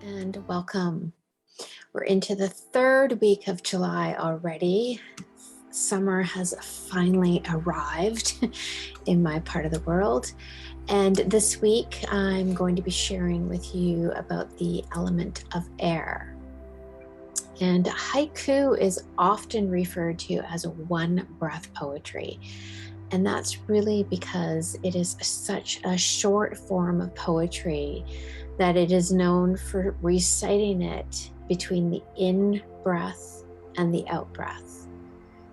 and welcome. We're into the third week of July already. Summer has finally arrived in my part of the world. And this week, I'm going to be sharing with you about the element of air. And haiku is often referred to as one breath poetry. And that's really because it is such a short form of poetry that it is known for reciting it between the in breath and the out breath.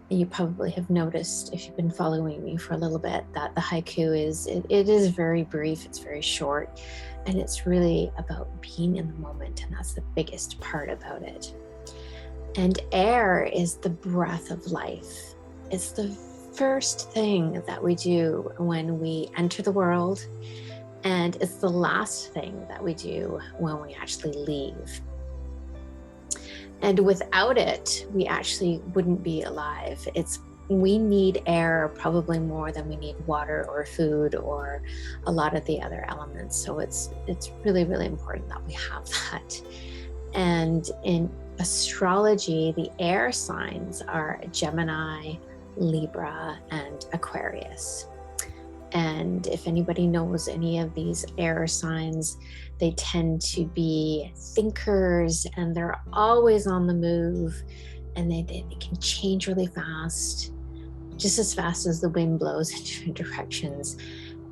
And you probably have noticed, if you've been following me for a little bit, that the haiku it is very brief, it's very short, and it's really about being in the moment, and that's the biggest part about it. And air is the breath of life. It's the first thing that we do when we enter the world, and it's the last thing that we do when we actually leave. And without it, we actually wouldn't be alive. We need air probably more than we need water or food or a lot of the other elements. So it's really, really important that we have that. And in astrology, the air signs are Gemini, Libra, and Aquarius. And if anybody knows any of these air signs, they tend to be thinkers, and they're always on the move, and they can change really fast, just as fast as the wind blows in different directions,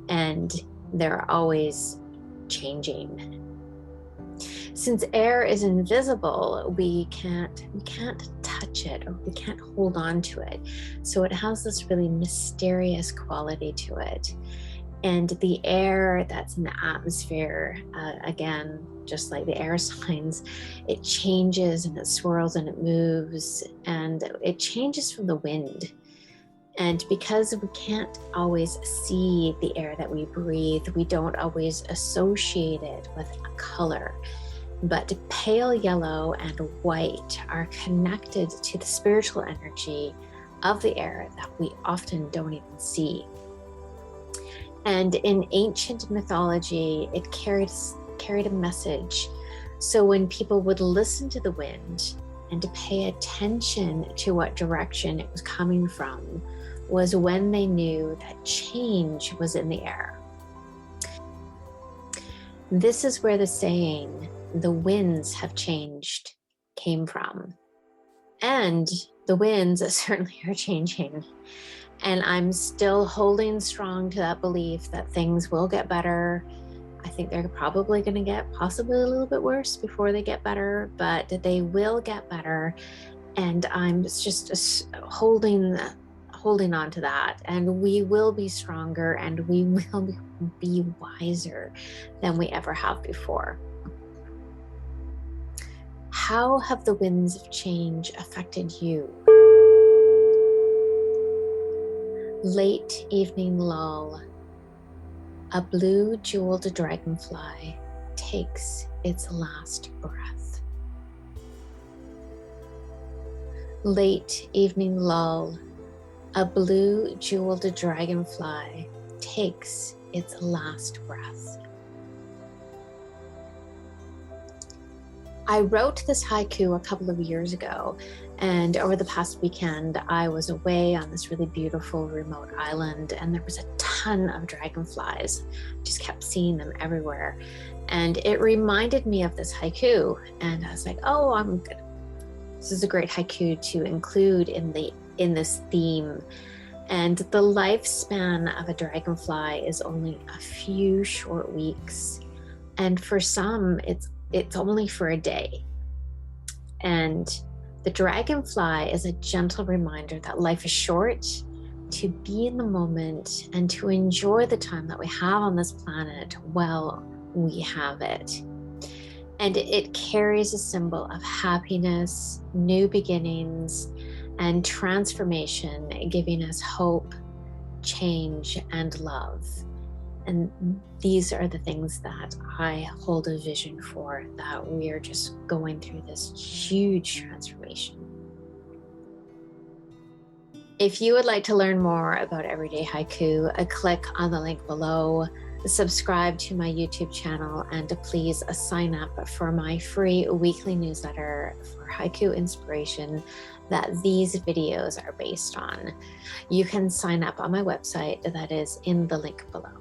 and they're always changing. Since air is invisible, we can't touch it, or we can't hold on to it. So it has this really mysterious quality to it. And the air that's in the atmosphere, again, just like the air signs, it changes and it swirls and it moves, and it changes from the wind. And because we can't always see the air that we breathe, we don't always associate it with a color. But pale yellow and white are connected to the spiritual energy of the air that we often don't even see. And in ancient mythology, it carried a message. So when people would listen to the wind and to pay attention to what direction it was coming from, was when they knew that change was in the air. This is where the saying, "the winds have changed," came from. And the winds certainly are changing. And I'm still holding strong to that belief that things will get better. I think they're probably going to get possibly a little bit worse before they get better, but they will get better. And I'm just holding on to that. And we will be stronger, and we will be wiser than we ever have before. How have the winds of change affected you? Late evening lull. A blue jeweled dragonfly takes its last breath. Late evening lull. A blue jeweled dragonfly takes its last breath. I wrote this haiku a couple of years ago, and over the past weekend, I was away on this really beautiful remote island, and there was a ton of dragonflies. Just kept seeing them everywhere. And it reminded me of this haiku, and I was like, oh, I'm good. This is a great haiku to include in this theme. And the lifespan of a dragonfly is only a few short weeks. And for some, it's only for a day. And the dragonfly is a gentle reminder that life is short, to be in the moment and to enjoy the time that we have on this planet while we have it. And it carries a symbol of happiness, new beginnings, and transformation, giving us hope, change, and love. And these are the things that I hold a vision for, that we are just going through this huge transformation. If you would like to learn more about Everyday Haiku, click on the link below. subscribe to my YouTube channel, and please sign up for my free weekly newsletter for haiku inspiration that these videos are based on. You can sign up on my website that is in the link below.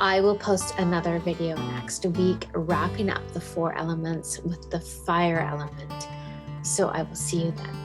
I will post another video next week, wrapping up the 4 elements with the fire element. So I will see you then.